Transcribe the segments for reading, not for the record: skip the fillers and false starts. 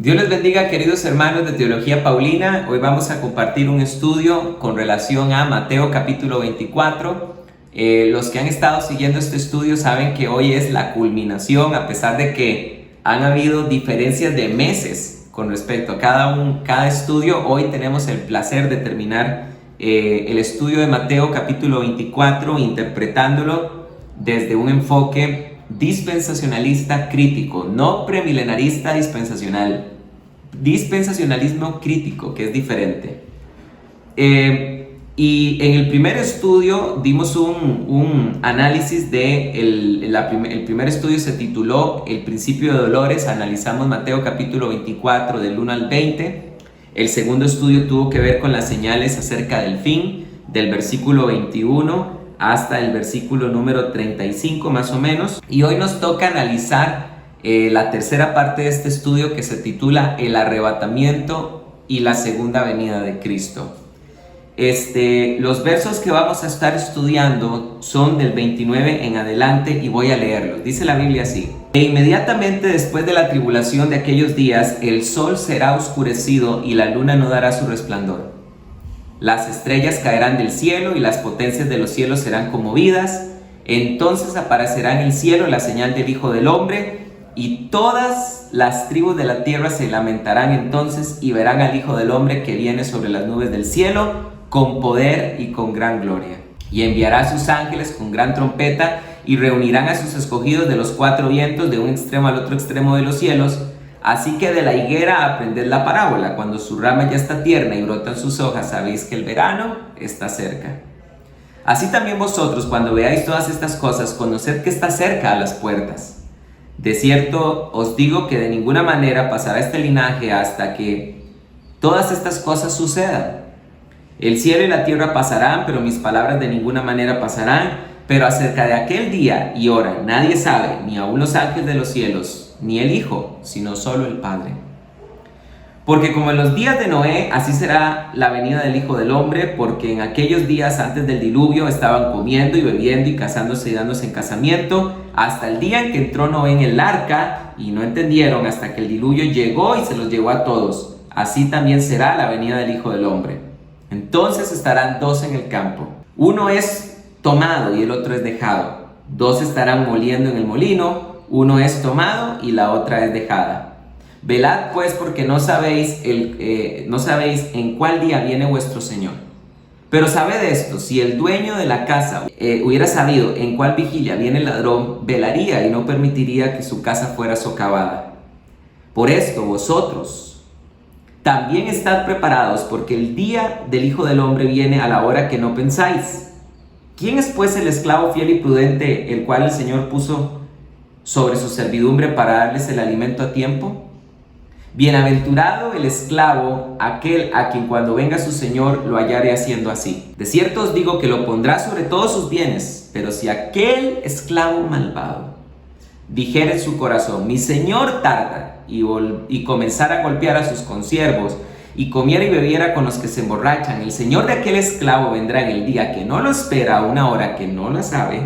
Dios les bendiga, queridos hermanos de Teología Paulina. Hoy vamos a compartir un estudio con relación a Mateo capítulo 24. Los que han estado siguiendo este estudio saben que hoy es la culminación, a pesar de que han habido diferencias de meses con respecto a cada estudio. Hoy tenemos el placer de terminar el estudio de Mateo capítulo 24, interpretándolo desde un enfoque dispensacionalista crítico, no premilenarista dispensacional, dispensacionalismo crítico, que es diferente. Y en el primer estudio dimos un análisis el primer estudio se tituló El principio de dolores. Analizamos Mateo capítulo 24 del 1 al 20. El segundo estudio tuvo que ver con las señales acerca del fin, del versículo 21 hasta el versículo número 35 más o menos. Y hoy nos toca analizar la tercera parte de este estudio, que se titula El arrebatamiento y la segunda venida de Cristo. Los versos que vamos a estar estudiando son del 29 en adelante y voy a leerlos. Dice la Biblia así: E inmediatamente después de la tribulación de aquellos días, el sol será oscurecido y la luna no dará su resplandor. Las estrellas caerán del cielo y las potencias de los cielos serán conmovidas. Entonces aparecerá en el cielo la señal del Hijo del Hombre, y todas las tribus de la tierra se lamentarán entonces y verán al Hijo del Hombre que viene sobre las nubes del cielo con poder y con gran gloria. Y enviará a sus ángeles con gran trompeta y reunirán a sus escogidos de los cuatro vientos, de un extremo al otro extremo de los cielos. Así que de la higuera aprended la parábola: cuando su rama ya está tierna y brotan sus hojas, sabéis que el verano está cerca. Así también vosotros, cuando veáis todas estas cosas, conoced que está cerca a las puertas. De cierto os digo que de ninguna manera pasará este linaje hasta que todas estas cosas sucedan. El cielo y la tierra pasarán, pero mis palabras de ninguna manera pasarán. Pero acerca de aquel día y hora nadie sabe, ni aun los ángeles de los cielos, ni el Hijo, sino solo el Padre. Porque como en los días de Noé, así será la venida del Hijo del Hombre, porque en aquellos días antes del diluvio estaban comiendo y bebiendo y casándose y dándose en casamiento, hasta el día en que entró Noé en el arca, y no entendieron hasta que el diluvio llegó y se los llevó a todos. Así también será la venida del Hijo del Hombre. Entonces estarán dos en el campo, uno es tomado y el otro es dejado. Dos estarán moliendo en el molino, uno es tomado y la otra es dejada. Velad pues, porque no sabéis en cuál día viene vuestro Señor. Pero sabed esto: si el dueño de la casa hubiera sabido en cuál vigilia viene el ladrón, velaría y no permitiría que su casa fuera socavada. Por esto vosotros también estad preparados, porque el día del Hijo del Hombre viene a la hora que no pensáis. ¿Quién es pues el esclavo fiel y prudente, el cual el Señor puso sobre su servidumbre para darles el alimento a tiempo? Bienaventurado el esclavo, aquel a quien cuando venga su Señor lo hallare haciendo así. De cierto os digo que lo pondrá sobre todos sus bienes. Pero si aquel esclavo malvado dijere en su corazón: mi Señor tarda, y comenzara a golpear a sus consiervos, y comiera y bebiera con los que se emborrachan, el Señor de aquel esclavo vendrá en el día que no lo espera, a una hora que no la sabe,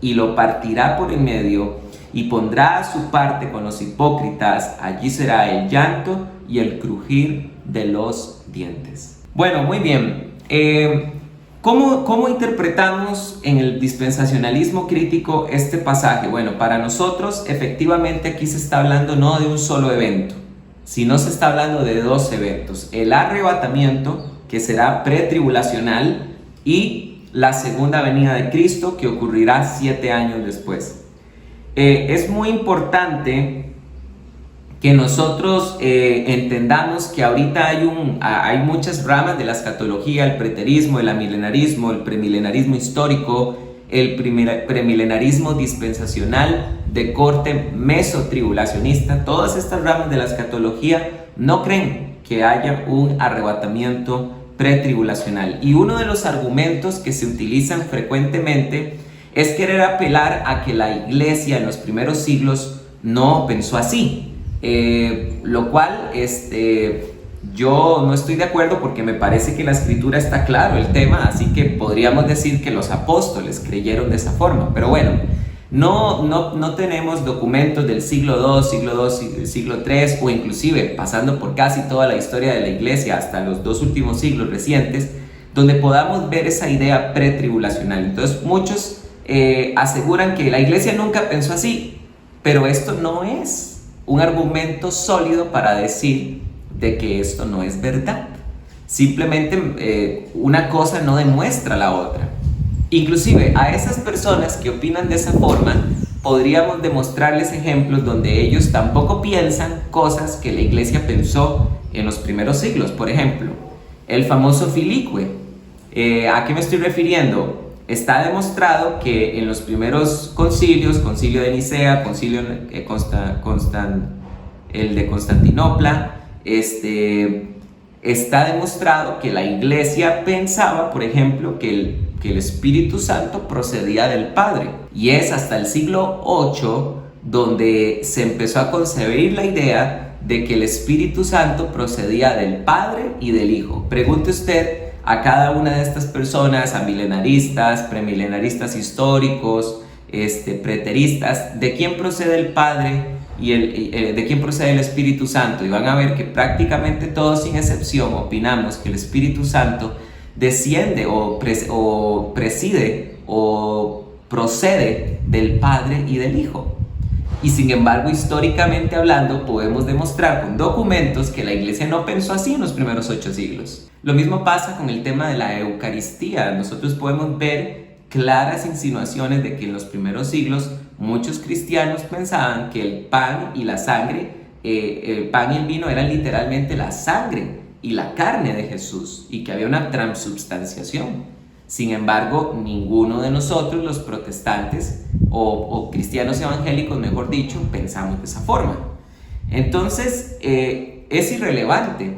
y lo partirá por en medio, y pondrá a su parte con los hipócritas. Allí será el llanto y el crujir de los dientes. Bueno, muy bien. ¿Cómo interpretamos en el dispensacionalismo crítico este pasaje? Bueno, para nosotros efectivamente aquí se está hablando no de un solo evento, sino se está hablando de dos eventos: el arrebatamiento, que será pretribulacional, y la segunda venida de Cristo, que ocurrirá 7 años después. Es muy importante que nosotros entendamos que ahorita hay muchas ramas de la escatología: el preterismo, el amilenarismo, el premilenarismo histórico, el premilenarismo dispensacional de corte mesotribulacionista. Todas estas ramas de la escatología no creen que haya un arrebatamiento pretribulacional. Y uno de los argumentos que se utilizan frecuentemente es querer apelar a que la iglesia en los primeros siglos no pensó así. Lo cual yo no estoy de acuerdo, porque me parece que la escritura está claro el tema, así que podríamos decir que los apóstoles creyeron de esa forma. Pero bueno, No tenemos documentos del siglo II, siglo III, o inclusive pasando por casi toda la historia de la iglesia hasta los 2 últimos siglos recientes, donde podamos ver esa idea pretribulacional. Entonces muchos aseguran que la iglesia nunca pensó así, pero esto no es un argumento sólido para decir de que esto no es verdad. Simplemente una cosa no demuestra la otra. Inclusive a esas personas que opinan de esa forma, podríamos demostrarles ejemplos donde ellos tampoco piensan cosas que la iglesia pensó en los primeros siglos. Por ejemplo, el famoso Filicue. ¿A qué me estoy refiriendo? Está demostrado que en los primeros concilios, concilio de Nicea, concilio el de Constantinopla, está demostrado que la iglesia pensaba, por ejemplo, que el Espíritu Santo procedía del Padre. Y es hasta el siglo VIII donde se empezó a concebir la idea de que el Espíritu Santo procedía del Padre y del Hijo. Pregunte usted a cada una de estas personas, a milenaristas, premilenaristas históricos, preteristas, ¿de quién procede el Padre y de quién procede el Espíritu Santo? Y van a ver que prácticamente todos sin excepción opinamos que el Espíritu Santo desciende o preside o procede del Padre y del Hijo. Y sin embargo, históricamente hablando, podemos demostrar con documentos que la iglesia no pensó así en los primeros 8 siglos. Lo mismo pasa con el tema de la Eucaristía. Nosotros podemos ver claras insinuaciones de que en los primeros siglos muchos cristianos pensaban que el pan y la sangre, el pan y el vino eran literalmente la sangre y la carne de Jesús, y que había una transubstanciación. Sin embargo, ninguno de nosotros, los protestantes o cristianos evangélicos, mejor dicho, pensamos de esa forma. Entonces, es irrelevante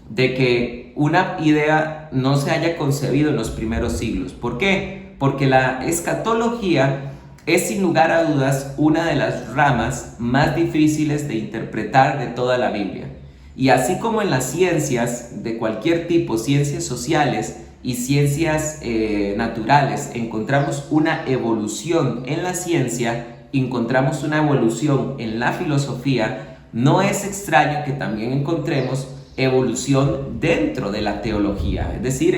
de que una idea no se haya concebido en los primeros siglos. ¿Por qué? Porque la escatología es, sin lugar a dudas, una de las ramas más difíciles de interpretar de toda la Biblia. Y así como en las ciencias de cualquier tipo, ciencias sociales y ciencias naturales, encontramos una evolución en la ciencia, encontramos una evolución en la filosofía, no es extraño que también encontremos evolución dentro de la teología, es decir,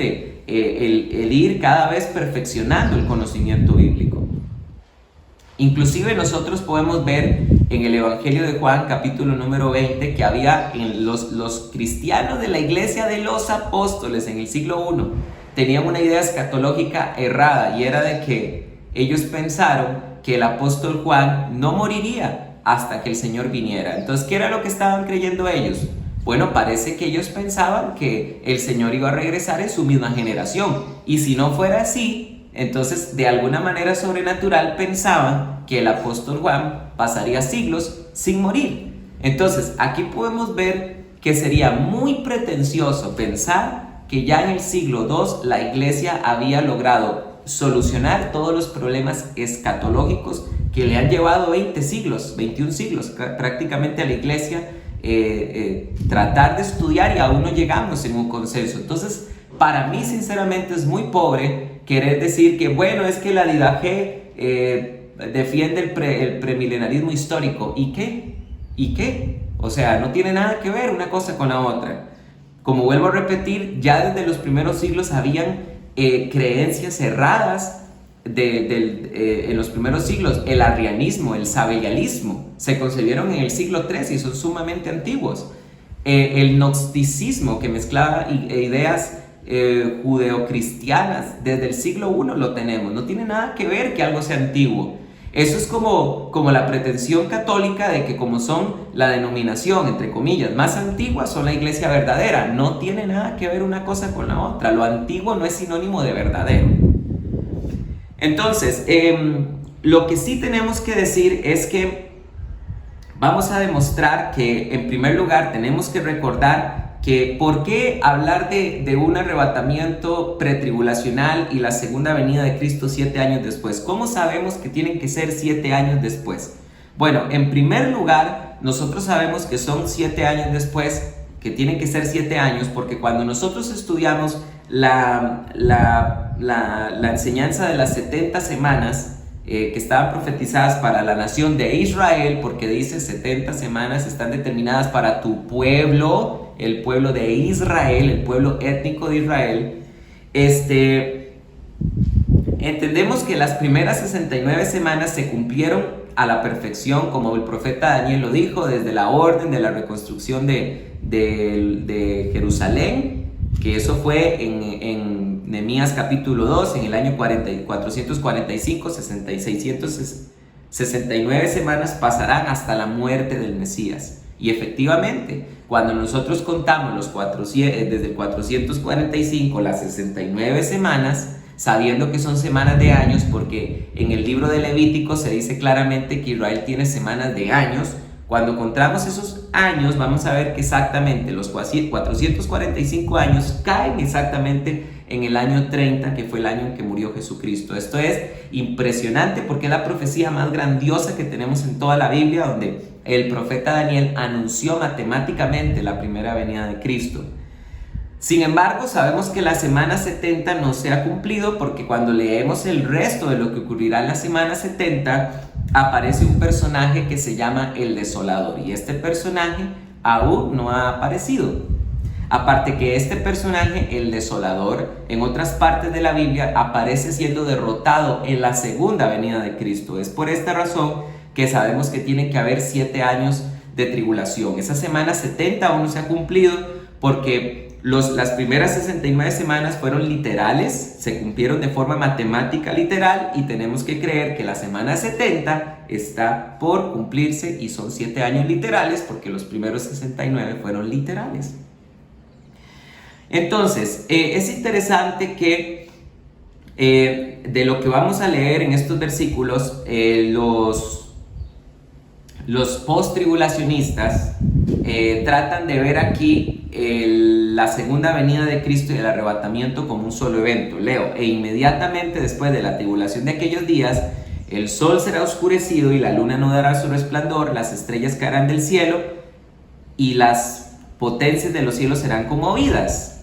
el ir cada vez perfeccionando el conocimiento bíblico. Inclusive nosotros podemos ver en el Evangelio de Juan, capítulo número 20, que había en los cristianos de la iglesia de los apóstoles en el siglo I, tenían una idea escatológica errada, y era de que ellos pensaron que el apóstol Juan no moriría hasta que el Señor viniera. Entonces, ¿qué era lo que estaban creyendo ellos? Bueno, parece que ellos pensaban que el Señor iba a regresar en su misma generación, y si no fuera así, entonces de alguna manera sobrenatural pensaban que el apóstol Juan pasaría siglos sin morir. Entonces aquí podemos ver que sería muy pretencioso pensar que ya en el siglo II la iglesia había logrado solucionar todos los problemas escatológicos que le han llevado 20 siglos, 21 siglos prácticamente a la iglesia tratar de estudiar, y aún no llegamos en un consenso. Entonces, para mí sinceramente es muy pobre querer decir que, bueno, es que la Didache defiende el premilenarismo histórico. ¿Y qué? ¿Y qué? O sea, no tiene nada que ver una cosa con la otra. Como vuelvo a repetir, ya desde los primeros siglos habían creencias erradas en los primeros siglos. El arrianismo, el sabellianismo, se concebieron en el siglo III y son sumamente antiguos. El gnosticismo, que mezclaba ideas judeocristianas, desde el siglo I lo tenemos. No tiene nada que ver que algo sea antiguo. Eso es como la pretensión católica de que, como son la denominación, entre comillas, más antigua, son la iglesia verdadera. No tiene nada que ver una cosa con la otra. Lo antiguo no es sinónimo de verdadero. Entonces, lo que sí tenemos que decir es que vamos a demostrar que, en primer lugar, tenemos que recordar que por qué hablar de un arrebatamiento pretribulacional y la segunda venida de Cristo 7 años después. ¿Cómo sabemos que tienen que ser 7 años después? Bueno, en primer lugar, nosotros sabemos que son 7 años después, que tienen que ser 7 años, porque cuando nosotros estudiamos la enseñanza de las 70 semanas que estaban profetizadas para la nación de Israel, porque dice 70 semanas están determinadas para tu pueblo, el pueblo de Israel, el pueblo étnico de Israel. Entendemos que las primeras 69 semanas se cumplieron a la perfección, como el profeta Daniel lo dijo, desde la orden de la reconstrucción de Jerusalén, que eso fue en Nehemías capítulo 2, en el año 445, 669 semanas pasarán hasta la muerte del Mesías. Y efectivamente, cuando nosotros contamos desde el 445, las 69 semanas, sabiendo que son semanas de años, porque en el libro de Levítico se dice claramente que Israel tiene semanas de años. Cuando contamos esos años, vamos a ver que exactamente los 445 años caen exactamente en el año 30, que fue el año en que murió Jesucristo. Esto es impresionante porque es la profecía más grandiosa que tenemos en toda la Biblia, donde el profeta Daniel anunció matemáticamente la primera venida de Cristo. Sin embargo, sabemos que la semana 70 no se ha cumplido, porque cuando leemos el resto de lo que ocurrirá en la semana 70, aparece un personaje que se llama el Desolador, y este personaje aún no ha aparecido. Aparte que este personaje, el Desolador, en otras partes de la Biblia aparece siendo derrotado en la segunda venida de Cristo. Es por esta razón que sabemos que tiene que haber 7 años de tribulación. Esa semana 70 aún no se ha cumplido, porque las primeras 69 semanas fueron literales, se cumplieron de forma matemática literal, y tenemos que creer que la semana 70 está por cumplirse y son 7 años literales, porque los primeros 69 fueron literales. Entonces, es interesante que de lo que vamos a leer en estos versículos, los post-tribulacionistas tratan de ver aquí la segunda venida de Cristo y el arrebatamiento como un solo evento. Leo: e inmediatamente después de la tribulación de aquellos días, el sol será oscurecido y la luna no dará su resplandor, las estrellas caerán del cielo y las potencias de los cielos serán conmovidas.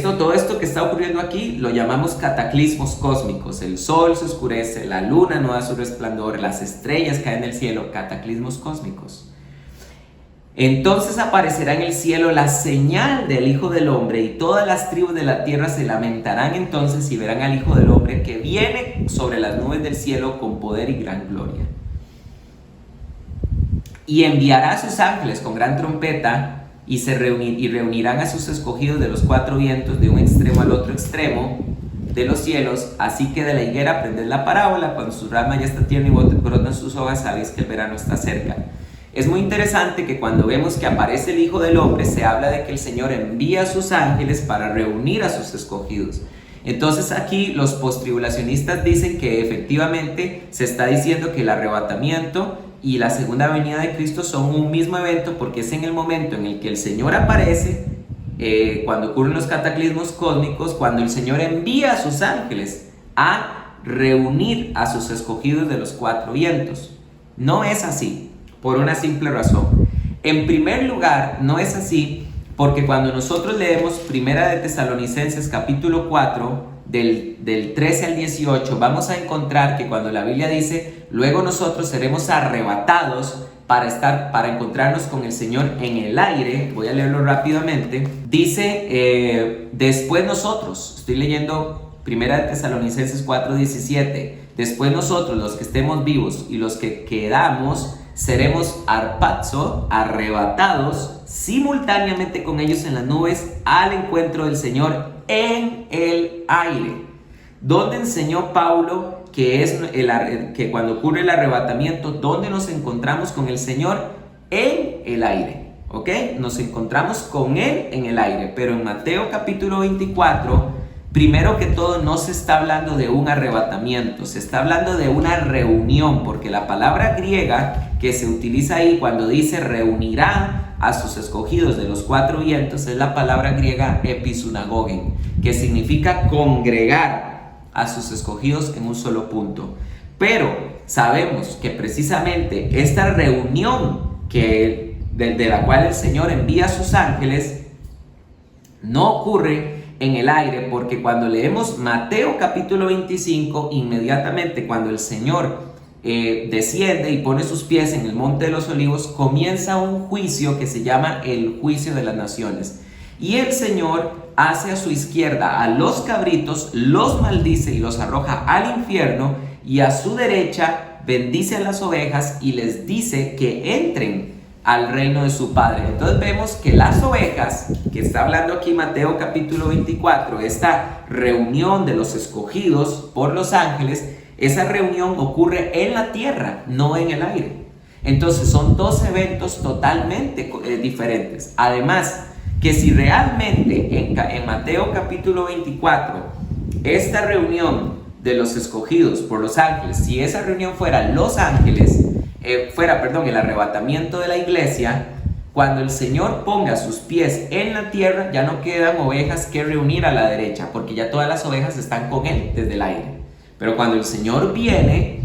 Todo esto que está ocurriendo aquí lo llamamos cataclismos cósmicos. El sol se oscurece, la luna no da su resplandor, las estrellas caen del cielo, cataclismos cósmicos. Entonces aparecerá en el cielo la señal del Hijo del Hombre, y todas las tribus de la tierra se lamentarán entonces y verán al Hijo del Hombre que viene sobre las nubes del cielo con poder y gran gloria. Y enviará a sus ángeles con gran trompeta, y reunirán a sus escogidos de los 4 vientos, de un extremo al otro extremo de los cielos. Así que de la higuera aprended la parábola: cuando su rama ya está tierna y brotan sus hojas, sabéis que el verano está cerca. Es muy interesante que cuando vemos que aparece el Hijo del Hombre, se habla de que el Señor envía a sus ángeles para reunir a sus escogidos. Entonces aquí los postribulacionistas dicen que efectivamente se está diciendo que el arrebatamiento y la segunda venida de Cristo son un mismo evento, porque es en el momento en el que el Señor aparece, cuando ocurren los cataclismos cósmicos, cuando el Señor envía a sus ángeles a reunir a sus escogidos de los 4 vientos. No es así, por una simple razón. En primer lugar, no es así porque cuando nosotros leemos Primera de Tesalonicenses capítulo 4, del 13 al 18, vamos a encontrar que cuando la Biblia dice: luego nosotros seremos arrebatados para encontrarnos con el Señor en el aire, voy a leerlo rápidamente, dice, después nosotros, estoy leyendo Primera de Tesalonicenses 4:17, después nosotros, los que estemos vivos y los que quedamos, seremos arrebatados simultáneamente con ellos en las nubes al encuentro del Señor en el aire. Donde enseñó Pablo que cuando ocurre el arrebatamiento, ¿dónde nos encontramos con el Señor? En el aire, ¿ok? Nos encontramos con Él en el aire. Pero en Mateo capítulo 24, primero que todo, no se está hablando de un arrebatamiento, se está hablando de una reunión, porque la palabra griega que se utiliza ahí cuando dice reunirá a sus escogidos de los 4 vientos es la palabra griega episunagogen, que significa congregar a sus escogidos en un solo punto. Pero sabemos que precisamente esta reunión de la cual el Señor envía a sus ángeles no ocurre en el aire, porque cuando leemos Mateo capítulo 25, inmediatamente cuando el Señor desciende y pone sus pies en el Monte de los Olivos, comienza un juicio que se llama el juicio de las naciones. Y el Señor hace a su izquierda a los cabritos, los maldice y los arroja al infierno, y a su derecha bendice a las ovejas y les dice que entren al reino de su Padre. Entonces vemos que las ovejas, que está hablando aquí Mateo capítulo 24, esta reunión de los escogidos por los ángeles, esa reunión ocurre en la tierra, no en el aire. Entonces son dos eventos totalmente diferentes. Además, que si realmente en Mateo capítulo 24, esta reunión de los escogidos por los ángeles, si esa reunión fuera los ángeles, el arrebatamiento de la iglesia, cuando el Señor ponga sus pies en la tierra, ya no quedan ovejas que reunir a la derecha, porque ya todas las ovejas están con Él desde el aire. Pero cuando el Señor viene,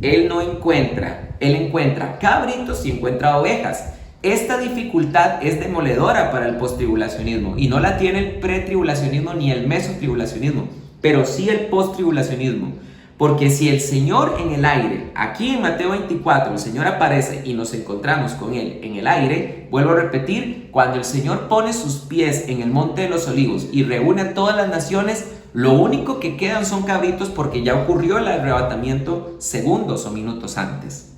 Él no encuentra, Él encuentra cabritos y encuentra ovejas. Esta dificultad es demoledora para el postribulacionismo, y no la tiene el pretribulacionismo ni el mesotribulacionismo, pero sí el postribulacionismo. Porque si el Señor en el aire, aquí en Mateo 24, el Señor aparece y nos encontramos con Él en el aire, vuelvo a repetir, cuando el Señor pone sus pies en el Monte de los Olivos y reúne a todas las naciones, lo único que quedan son cabritos, porque ya ocurrió el arrebatamiento segundos o minutos antes.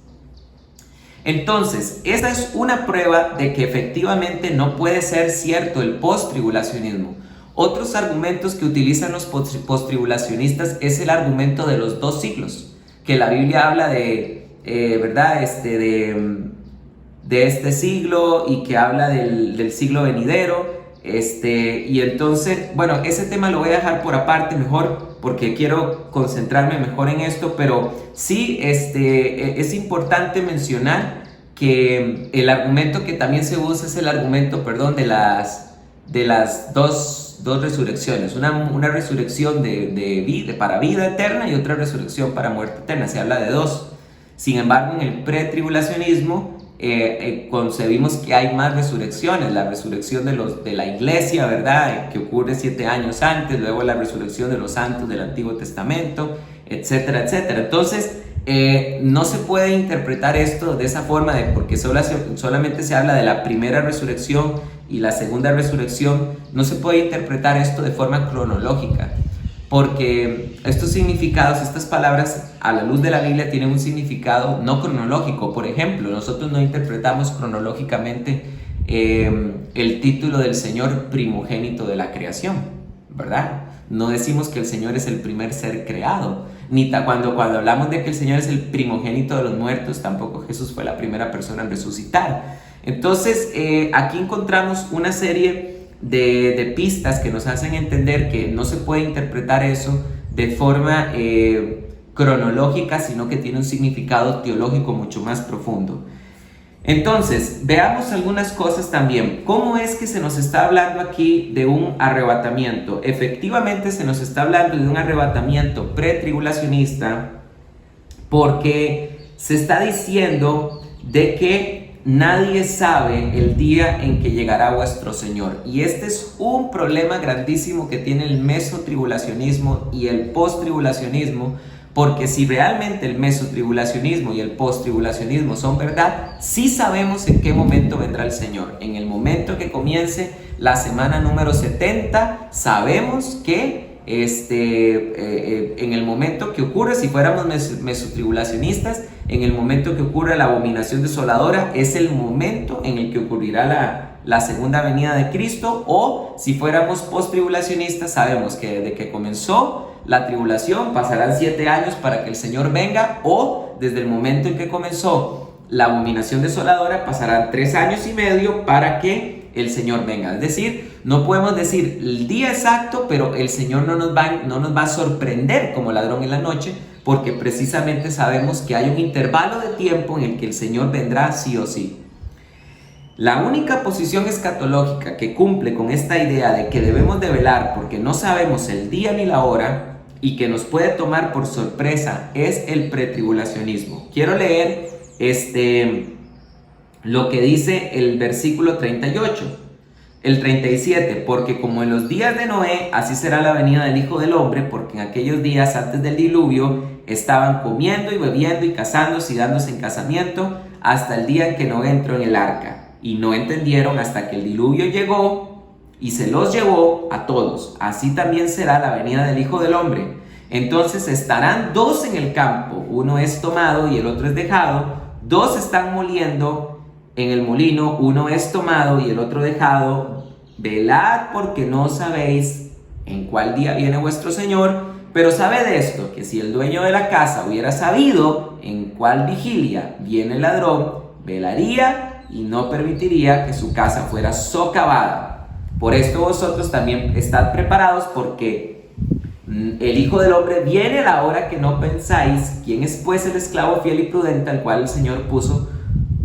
Entonces, esa es una prueba de que efectivamente no puede ser cierto el postribulacionismo. Otros argumentos que utilizan los postribulacionistas es el argumento de los 2 siglos, que la Biblia habla de, de este siglo, y que habla del siglo venidero. Y entonces, bueno, ese tema lo voy a dejar por aparte mejor, porque quiero concentrarme mejor en esto, pero sí es importante mencionar que el argumento que también se usa es el argumento, de las dos resurrecciones, una resurrección para vida eterna y otra resurrección para muerte eterna. Se habla de 2. Sin embargo, en el pretribulacionismo concebimos que hay más resurrecciones: la resurrección de la iglesia, ¿verdad?, que ocurre 7 años antes, luego la resurrección de los santos del Antiguo Testamento, etcétera, etcétera. Entonces, no se puede interpretar esto de esa forma, porque solamente se habla de la primera resurrección y la segunda resurrección. No se puede interpretar esto de forma cronológica, porque estos significados, estas palabras a la luz de la Biblia tienen un significado no cronológico. Por ejemplo, nosotros no interpretamos cronológicamente el título del Señor primogénito de la creación, ¿verdad? No decimos que el Señor es el primer ser creado, ni cuando hablamos de que el Señor es el primogénito de los muertos, tampoco Jesús fue la primera persona en resucitar. Entonces, aquí encontramos una serie de pistas que nos hacen entender que no se puede interpretar eso de forma cronológica, sino que tiene un significado teológico mucho más profundo. Entonces, veamos algunas cosas también. ¿Cómo es que se nos está hablando aquí de un arrebatamiento? Efectivamente, se nos está hablando de un arrebatamiento pretribulacionista, porque se está diciendo de que nadie sabe el día en que llegará vuestro Señor. Y este es un problema grandísimo que tiene el mesotribulacionismo y el postribulacionismo, porque si realmente el mesotribulacionismo y el postribulacionismo son verdad, sí sabemos en qué momento vendrá el Señor. En el momento que comience la semana número 70, sabemos que en el momento que ocurre, si fuéramos mesotribulacionistas, en el momento que ocurre la abominación desoladora, es el momento en el que ocurrirá la segunda venida de Cristo. O si fuéramos postribulacionistas, sabemos que desde que comenzó la tribulación pasarán 7 años para que el Señor venga, o desde el momento en que comenzó la abominación desoladora pasarán 3 años y medio para que el Señor venga. Es decir, no podemos decir el día exacto, pero el Señor no nos va a sorprender como ladrón en la noche, porque precisamente sabemos que hay un intervalo de tiempo en el que el Señor vendrá sí o sí. La única posición escatológica que cumple con esta idea de que debemos de velar porque no sabemos el día ni la hora y que nos puede tomar por sorpresa es el pretribulacionismo. Quiero leer lo que dice el versículo 38. El 37, porque como en los días de Noé, así será la venida del Hijo del Hombre, porque en aquellos días antes del diluvio estaban comiendo y bebiendo y casándose y dándose en casamiento hasta el día en que Noé entró en el arca. Y no entendieron hasta que el diluvio llegó y se los llevó a todos. Así también será la venida del Hijo del Hombre. Entonces estarán dos en el campo, uno es tomado y el otro es dejado, dos están moliendo en el molino, uno es tomado y el otro dejado. Velad, porque no sabéis en cuál día viene vuestro Señor, pero sabed esto, que si el dueño de la casa hubiera sabido en cuál vigilia viene el ladrón, velaría y no permitiría que su casa fuera socavada. Por esto vosotros también estad preparados, porque el Hijo del Hombre viene a la hora que no pensáis. ¿Quién es pues el esclavo fiel y prudente al cual el Señor puso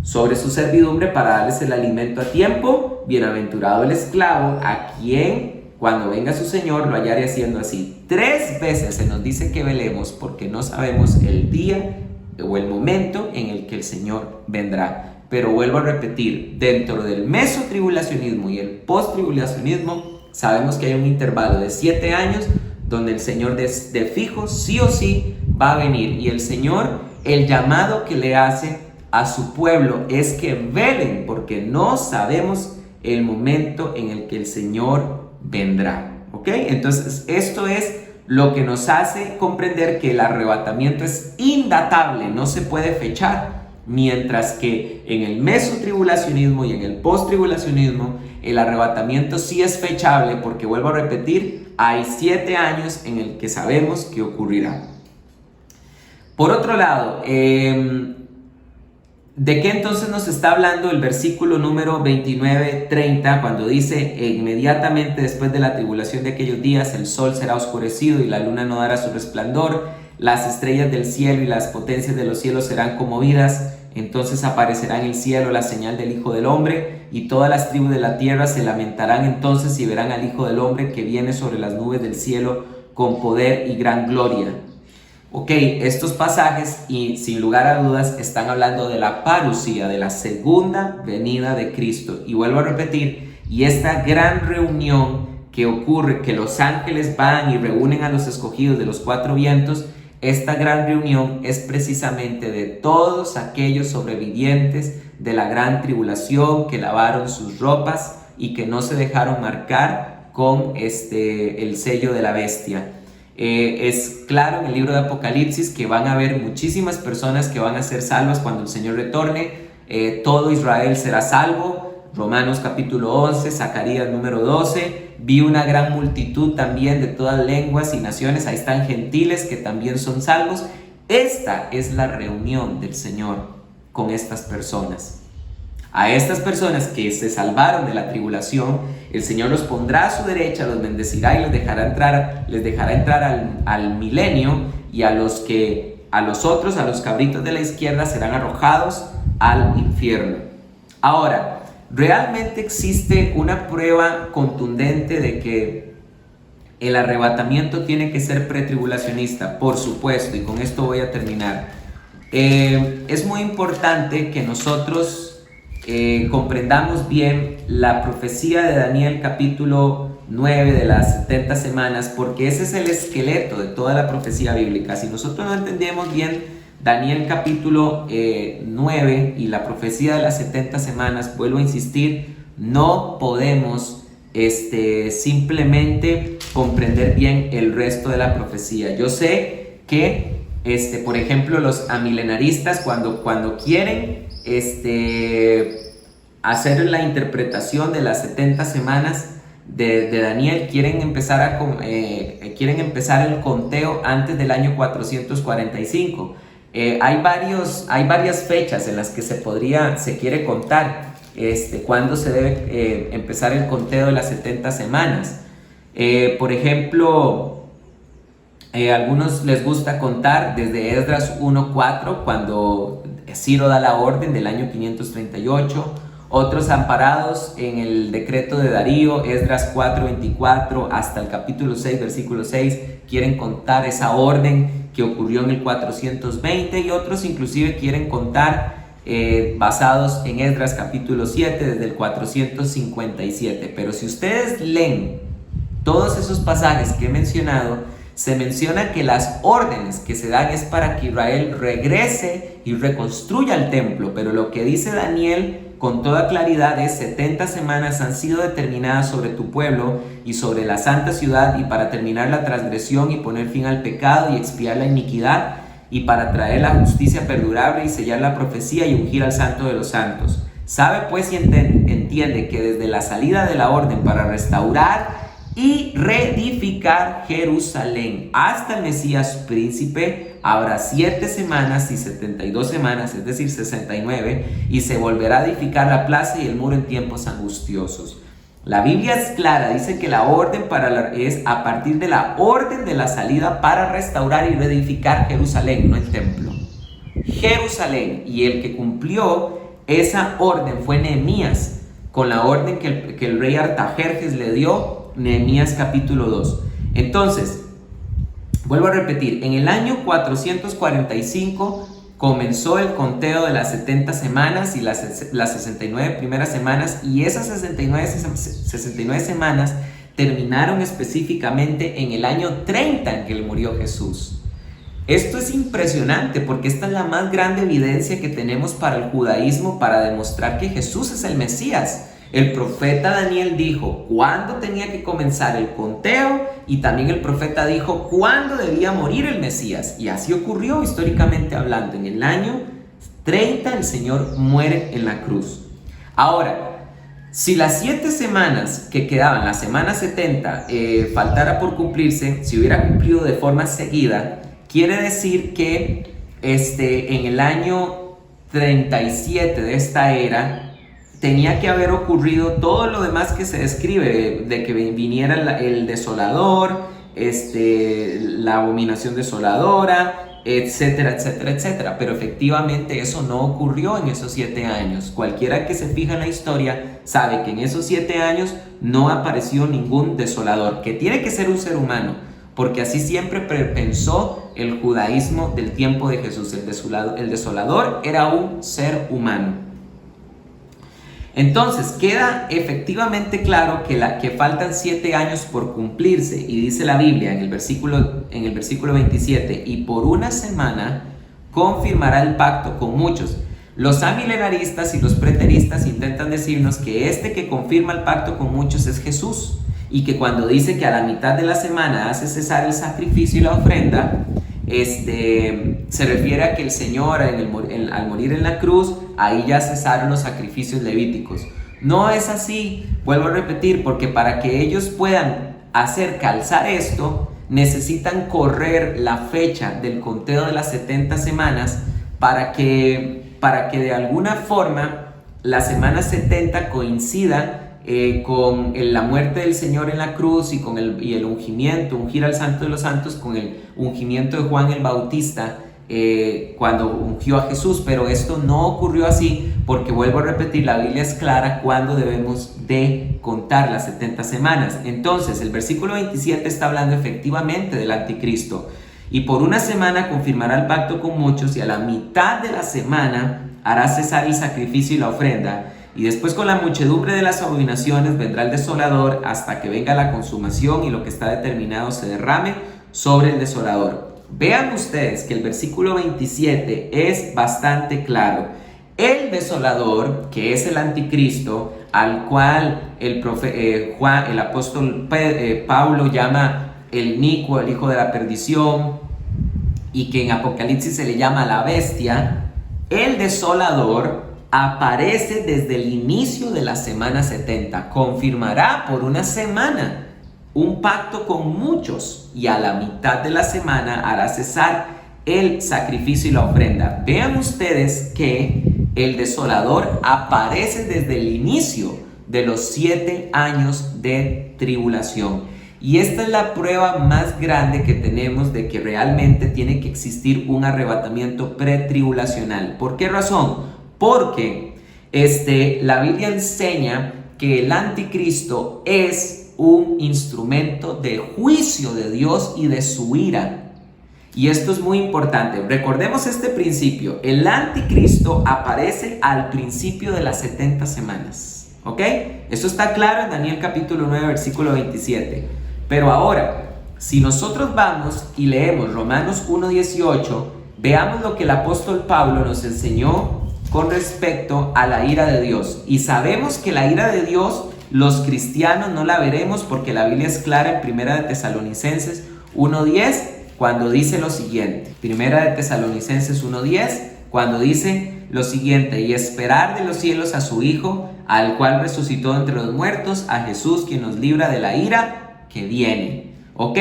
sobre su servidumbre para darles el alimento a tiempo? Bienaventurado el esclavo a quien cuando venga su Señor lo hallare haciendo así. 3 veces se nos dice que velemos, porque no sabemos el día o el momento en el que el Señor vendrá. Pero vuelvo a repetir, dentro del mesotribulacionismo y el posttribulacionismo sabemos que hay un intervalo de 7 años donde el Señor de fijo sí o sí va a venir. Y el Señor, el llamado que le hace a su pueblo es que velen, porque no sabemos el momento en el que el Señor vendrá. ¿Ok? Entonces esto es lo que nos hace comprender que el arrebatamiento es indatable, no se puede fechar, mientras que en el mesotribulacionismo y en el posttribulacionismo el arrebatamiento sí es fechable, porque vuelvo a repetir, hay 7 años en el que sabemos que ocurrirá. Por otro lado, ¿de qué entonces nos está hablando el versículo número 29-30 cuando dice: inmediatamente después de la tribulación de aquellos días el sol será oscurecido y la luna no dará su resplandor, las estrellas del cielo y las potencias de los cielos serán conmovidas, entonces aparecerá en el cielo la señal del Hijo del Hombre y todas las tribus de la tierra se lamentarán entonces y verán al Hijo del Hombre que viene sobre las nubes del cielo con poder y gran gloria. Ok, estos pasajes y sin lugar a dudas están hablando de la parusía, de la segunda venida de Cristo. Y vuelvo a repetir, y esta gran reunión que ocurre, que los ángeles van y reúnen a los escogidos de los 4 vientos, esta gran reunión es precisamente de todos aquellos sobrevivientes de la gran tribulación que lavaron sus ropas y que no se dejaron marcar con el sello de la bestia. Es claro en el libro de Apocalipsis que van a haber muchísimas personas que van a ser salvas cuando el Señor retorne. Todo Israel será salvo. Romanos capítulo 11, Zacarías número 12. Vi una gran multitud también de todas lenguas y naciones. Ahí están gentiles que también son salvos. Esta es la reunión del Señor con estas personas. A estas personas que se salvaron de la tribulación, el Señor los pondrá a su derecha, los bendecirá y les dejará entrar al milenio, y a los otros, a los cabritos de la izquierda, serán arrojados al infierno. Ahora, ¿realmente existe una prueba contundente de que el arrebatamiento tiene que ser pretribulacionista? Por supuesto, y con esto voy a terminar. Es muy importante que nosotros comprendamos bien la profecía de Daniel capítulo 9 de las 70 semanas, porque ese es el esqueleto de toda la profecía bíblica. Si nosotros no entendemos bien Daniel capítulo 9 y la profecía de las 70 semanas, vuelvo a insistir, no podemos simplemente comprender bien el resto de la profecía. Yo sé que por ejemplo, los amilenaristas cuando quieren hacer la interpretación de las 70 semanas de Daniel, quieren empezar el conteo antes del año 445. Hay varias fechas en las que se quiere contar cuándo se debe empezar el conteo de las 70 semanas. Por ejemplo, a algunos les gusta contar desde Esdras 1:4, cuando Ciro da la orden del año 538. Otros, amparados en el decreto de Darío, Esdras 4:24 hasta el capítulo 6, versículo 6, quieren contar esa orden que ocurrió en el 420, y otros inclusive quieren contar basados en Esdras capítulo 7 desde el 457. Pero si ustedes leen todos esos pasajes que he mencionado, se menciona que las órdenes que se dan es para que Israel regrese y reconstruya el templo, pero lo que dice Daniel con toda claridad es: 70 semanas han sido determinadas sobre tu pueblo y sobre la santa ciudad, y para terminar la transgresión y poner fin al pecado y expiar la iniquidad, y para traer la justicia perdurable y sellar la profecía y ungir al santo de los santos. Sabe pues y entiende que desde la salida de la orden para restaurar y reedificar Jerusalén hasta el Mesías príncipe habrá 7 semanas y 72 semanas, es decir 69, y se volverá a edificar la plaza y el muro en tiempos angustiosos. La Biblia es clara, dice que la orden es a partir de la orden de la salida para restaurar y reedificar Jerusalén, no el templo. Jerusalén, y el que cumplió esa orden fue Nehemías, con la orden que el rey Artajerjes le dio, Nehemías capítulo 2. Entonces, vuelvo a repetir, en el año 445 comenzó el conteo de las 70 semanas y las 69 primeras semanas, y esas 69 semanas terminaron específicamente en el año 30 en que murió Jesús. Esto es impresionante porque esta es la más grande evidencia que tenemos para el judaísmo para demostrar que Jesús es el Mesías. El profeta Daniel dijo cuándo tenía que comenzar el conteo, y también el profeta dijo cuándo debía morir el Mesías, y así ocurrió históricamente hablando. En el año 30 el Señor muere en la cruz. Ahora, si las 7 semanas que quedaban, la semana 70, faltara por cumplirse, si hubiera cumplido de forma seguida, quiere decir que en el año 37 de esta era tenía que haber ocurrido todo lo demás que se describe, de que viniera el desolador, la abominación desoladora, etcétera, etcétera, etcétera. Pero efectivamente eso no ocurrió en esos 7 años. Cualquiera que se fija en la historia sabe que en esos 7 años no apareció ningún desolador, que tiene que ser un ser humano, porque así siempre pensó el judaísmo del tiempo de Jesús. El desolador era un ser humano. Entonces queda efectivamente claro que faltan 7 años por cumplirse, y dice la Biblia en el versículo 27: y por una semana confirmará el pacto con muchos. Los amilenaristas y los preteristas intentan decirnos que que confirma el pacto con muchos es Jesús, y que cuando dice que a la mitad de la semana hace cesar el sacrificio y la ofrenda, se refiere a que el Señor al morir en la cruz, ahí ya cesaron los sacrificios levíticos. No es así, vuelvo a repetir, porque para que ellos puedan hacer calzar esto, necesitan correr la fecha del conteo de las 70 semanas para que de alguna forma la semana 70 coincida con la muerte del Señor en la cruz y con el ungimiento, ungir al Santo de los Santos, con el ungimiento de Juan el Bautista cuando ungió a Jesús. Pero esto no ocurrió así, porque vuelvo a repetir, la Biblia es clara cuando debemos de contar las 70 semanas. Entonces el versículo 27 está hablando efectivamente del anticristo: y por una semana confirmará el pacto con muchos, y a la mitad de la semana hará cesar el sacrificio y la ofrenda. Y después, con la muchedumbre de las abominaciones, vendrá el desolador hasta que venga la consumación y lo que está determinado se derrame sobre el desolador. Vean ustedes que el versículo 27 es bastante claro. El desolador, que es el anticristo, al cual el apóstol Pablo llama el inicuo, el hijo de la perdición, y que en Apocalipsis se le llama la bestia, el desolador aparece desde el inicio de la semana 70, confirmará por una semana un pacto con muchos, y a la mitad de la semana hará cesar el sacrificio y la ofrenda. Vean ustedes que el desolador aparece desde el inicio de los 7 años de tribulación, y esta es la prueba más grande que tenemos de que realmente tiene que existir un arrebatamiento pretribulacional. ¿Por qué razón? Porque la Biblia enseña que el anticristo es un instrumento de juicio de Dios y de su ira. Y esto es muy importante. Recordemos este principio. El anticristo aparece al principio de las 70 semanas. ¿Ok? Esto está claro en Daniel capítulo 9, versículo 27. Pero ahora, si nosotros vamos y leemos Romanos 1:18, veamos lo que el apóstol Pablo nos enseñó con respecto a la ira de Dios. Y sabemos que la ira de Dios, los cristianos no la veremos, porque la Biblia es clara en 1 de Tesalonicenses 1:10, cuando dice lo siguiente. 1 de Tesalonicenses 1:10, cuando dice lo siguiente: y esperar de los cielos a su Hijo, al cual resucitó entre los muertos, a Jesús, quien nos libra de la ira que viene. ¿Ok?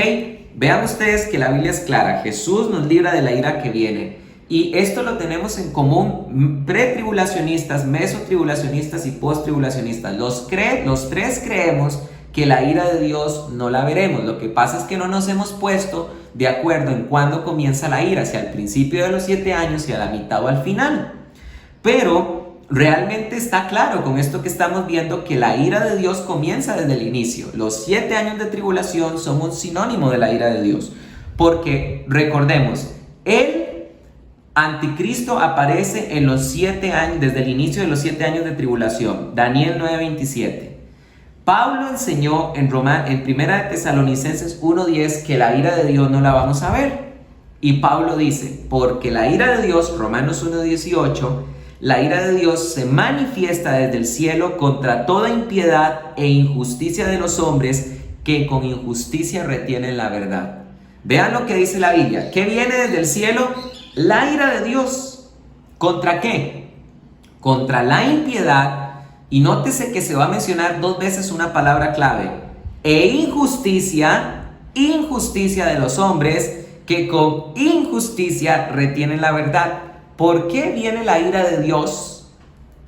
Vean ustedes que la Biblia es clara. Jesús nos libra de la ira que viene. Y esto lo tenemos en común pretribulacionistas, mesotribulacionistas y posttribulacionistas. Los tres creemos que la ira de Dios no la veremos. Lo que pasa es que no nos hemos puesto de acuerdo en cuándo comienza la ira, si al principio de los 7 años, si a la mitad o al final. Pero realmente está claro con esto que estamos viendo que la ira de Dios comienza desde el inicio. Los 7 años de tribulación son un sinónimo de la ira de Dios. Porque recordemos, el anticristo aparece en los 7 años, desde el inicio de los 7 años de tribulación. Daniel 9:27. Pablo enseñó en 1 de Tesalonicenses 1:10 que la ira de Dios no la vamos a ver. Y Pablo dice, porque la ira de Dios, Romanos 1:18, la ira de Dios se manifiesta desde el cielo contra toda impiedad e injusticia de los hombres que con injusticia retienen la verdad. Vean lo que dice la Biblia. ¿Qué viene desde el cielo? La ira de Dios. ¿Contra qué? Contra la impiedad. Y nótese que se va a mencionar 2 veces una palabra clave. E injusticia de los hombres que con injusticia retienen la verdad. ¿Por qué viene la ira de Dios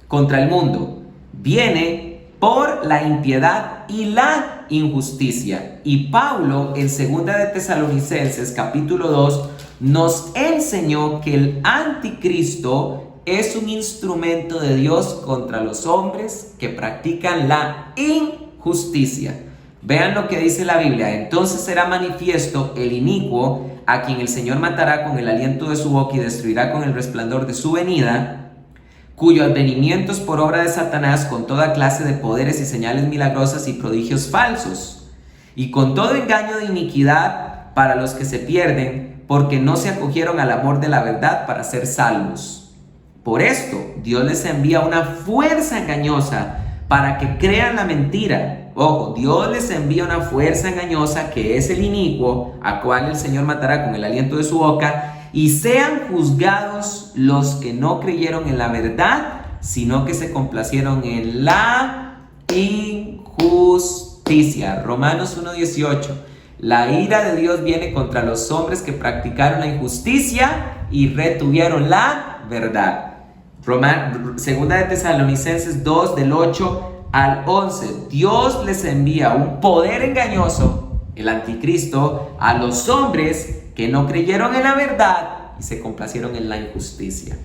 contra el mundo? Viene por la impiedad y la injusticia. Y Pablo en 2 de Tesalonicenses capítulo 2 nos enseñó que el anticristo es un instrumento de Dios contra los hombres que practican la injusticia. Vean lo que dice la Biblia. Entonces será manifiesto el inicuo, a quien el Señor matará con el aliento de su boca y destruirá con el resplandor de su venida, cuyo advenimiento es por obra de Satanás, con toda clase de poderes y señales milagrosas y prodigios falsos, y con todo engaño de iniquidad para los que se pierden, porque no se acogieron al amor de la verdad para ser salvos. Por esto, Dios les envía una fuerza engañosa para que crean la mentira. Ojo, Dios les envía una fuerza engañosa que es el inicuo, a cual el Señor matará con el aliento de su boca, y sean juzgados los que no creyeron en la verdad, sino que se complacieron en la injusticia. Romanos 1:18. La ira de Dios viene contra los hombres que practicaron la injusticia y retuvieron la verdad. Segunda de Tesalonicenses 2, del 8 al 11. Dios les envía un poder engañoso, el anticristo, a los hombres que no creyeron en la verdad y se complacieron en la injusticia.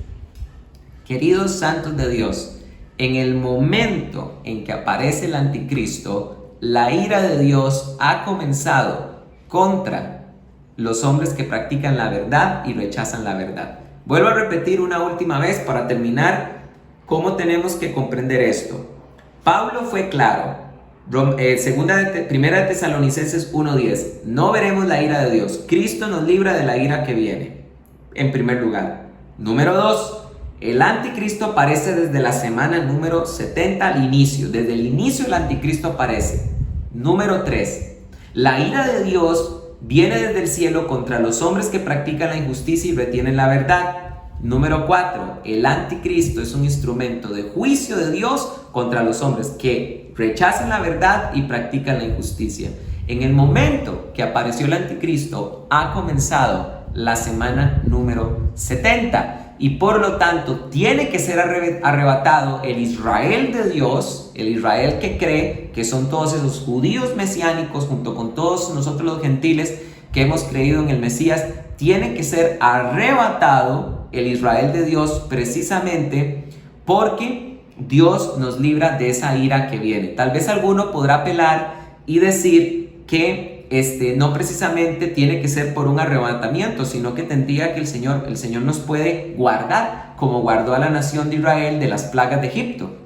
Queridos santos de Dios, en el momento en que aparece el anticristo, la ira de Dios ha comenzado contra los hombres que practican la verdad y rechazan la verdad. Vuelvo a repetir una última vez para terminar cómo tenemos que comprender esto. Pablo fue claro. Primera de Tesalonicenses 1:10. No veremos la ira de Dios. Cristo nos libra de la ira que viene. En primer lugar. Número 2. El anticristo aparece desde la semana número 70 al inicio. Desde el inicio el anticristo aparece. Número 3. La ira de Dios viene desde el cielo contra los hombres que practican la injusticia y retienen la verdad. Número 4. El anticristo es un instrumento de juicio de Dios contra los hombres que rechazan la verdad y practican la injusticia. En el momento que apareció el anticristo, ha comenzado la semana número 70. Y por lo tanto tiene que ser arrebatado el Israel de Dios, el Israel que cree, que son todos esos judíos mesiánicos junto con todos nosotros los gentiles que hemos creído en el Mesías. Tiene que ser arrebatado el Israel de Dios precisamente porque Dios nos libra de esa ira que viene. Tal vez alguno podrá apelar y decir que no precisamente tiene que ser por un arrebatamiento, sino que tendría que el Señor nos puede guardar, como guardó a la nación de Israel de las plagas de Egipto.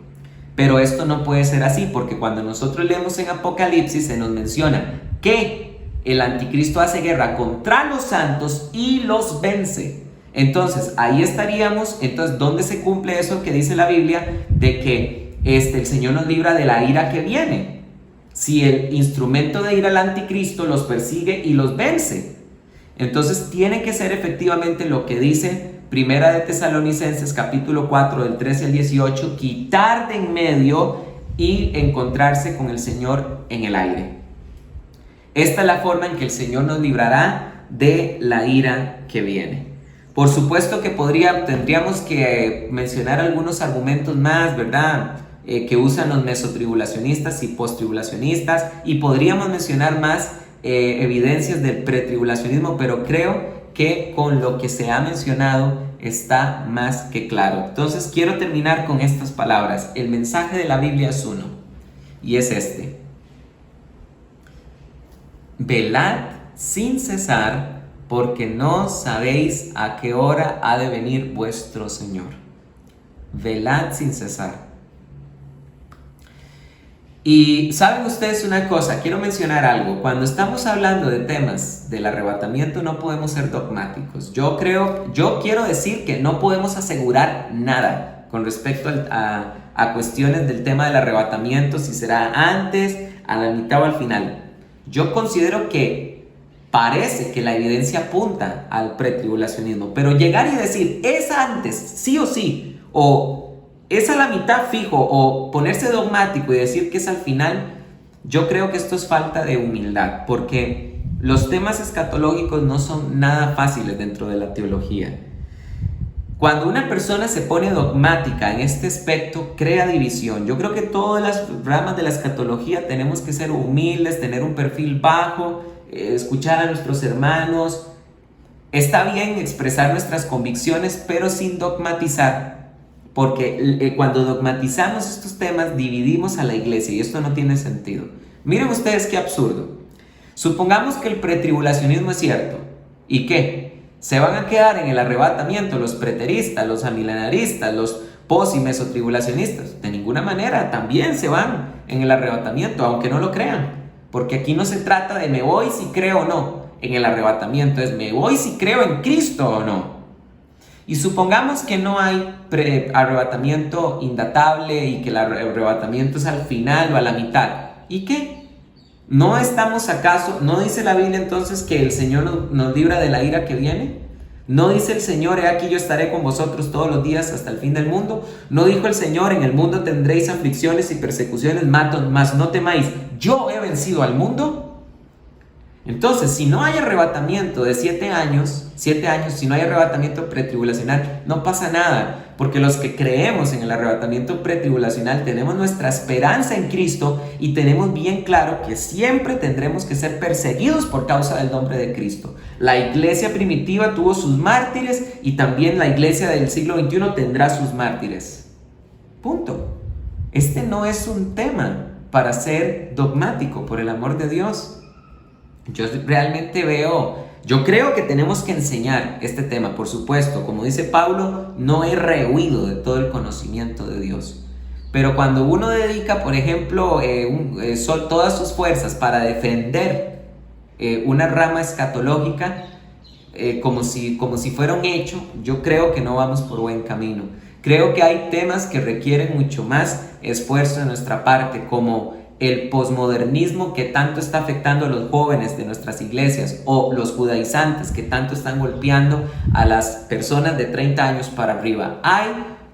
Pero esto no puede ser así, porque cuando nosotros leemos en Apocalipsis se nos menciona que el anticristo hace guerra contra los santos y los vence. Entonces, ahí estaríamos. Entonces, ¿dónde se cumple eso que dice la Biblia de que el Señor nos libra de la ira que viene? Si el instrumento de ira al anticristo los persigue y los vence. Entonces, tiene que ser efectivamente lo que dice Primera de Tesalonicenses capítulo 4 del 13 al 18, quitar de en medio y encontrarse con el Señor en el aire. Esta es la forma en que el Señor nos librará de la ira que viene. Por supuesto que tendríamos que mencionar algunos argumentos más, ¿verdad? Que usan los mesotribulacionistas y posttribulacionistas, y podríamos mencionar más evidencias del pretribulacionismo, pero creo que con lo que se ha mencionado está más que claro. Entonces quiero terminar con estas palabras. El mensaje de la Biblia es uno, y es este: velad sin cesar, porque no sabéis a qué hora ha de venir vuestro Señor. Velad sin cesar. Y saben ustedes una cosa, quiero mencionar algo. Cuando estamos hablando de temas del arrebatamiento no podemos ser dogmáticos. Yo quiero decir que no podemos asegurar nada con respecto a cuestiones del tema del arrebatamiento, si será antes, a la mitad o al final. Yo considero que parece que la evidencia apunta al pretribulacionismo, pero llegar y decir es antes, sí o sí, o es a la mitad fijo, o ponerse dogmático y decir que es al final, yo creo que esto es falta de humildad, porque los temas escatológicos no son nada fáciles dentro de la teología. Cuando una persona se pone dogmática en este aspecto, crea división. Yo creo que todas las ramas de la escatología tenemos que ser humildes, tener un perfil bajo, escuchar a nuestros hermanos. Está bien expresar nuestras convicciones, pero sin dogmatizar. Porque cuando dogmatizamos estos temas dividimos a la iglesia, y esto no tiene sentido. Miren ustedes qué absurdo. Supongamos que el pretribulacionismo es cierto. ¿Y qué? ¿Se van a quedar en el arrebatamiento los preteristas, los amilenaristas, los pos y mesotribulacionistas? De ninguna manera, también se van en el arrebatamiento, aunque no lo crean. Porque aquí no se trata de me voy si creo o no en el arrebatamiento, es me voy si creo en Cristo o no. Y supongamos que no hay arrebatamiento indatable y que el arrebatamiento es al final o a la mitad. ¿Y qué? ¿No estamos acaso, no dice la Biblia entonces que el Señor nos libra de la ira que viene? ¿No dice el Señor, he aquí yo estaré con vosotros todos los días hasta el fin del mundo? ¿No dijo el Señor, en el mundo tendréis aflicciones y persecuciones, mas no temáis, yo he vencido al mundo? Entonces, si no hay arrebatamiento de 7 años, si no hay arrebatamiento pretribulacional, no pasa nada, porque los que creemos en el arrebatamiento pretribulacional tenemos nuestra esperanza en Cristo y tenemos bien claro que siempre tendremos que ser perseguidos por causa del nombre de Cristo. La iglesia primitiva tuvo sus mártires y también la iglesia del siglo XXI tendrá sus mártires. Punto. Este no es un tema para ser dogmático, por el amor de Dios. Yo creo que tenemos que enseñar este tema, por supuesto. Como dice Pablo, no he rehuido de todo el conocimiento de Dios. Pero cuando uno dedica, por ejemplo, todas sus fuerzas para defender una rama escatológica, como si fuera un hecho, yo creo que no vamos por buen camino. Creo que hay temas que requieren mucho más esfuerzo de nuestra parte, como el posmodernismo que tanto está afectando a los jóvenes de nuestras iglesias, o los judaizantes que tanto están golpeando a las personas de 30 años para arriba. Hay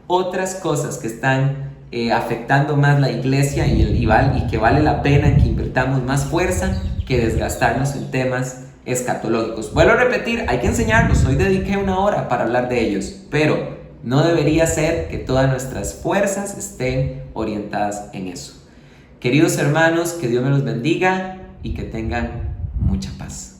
otras cosas que están afectando más la iglesia y que vale la pena que invirtamos más fuerza que desgastarnos en temas escatológicos. Vuelvo a repetir, hay que enseñarlos. Hoy dediqué 1 hora para hablar de ellos, pero no debería ser que todas nuestras fuerzas estén orientadas en eso. Queridos hermanos, que Dios me los bendiga y que tengan mucha paz.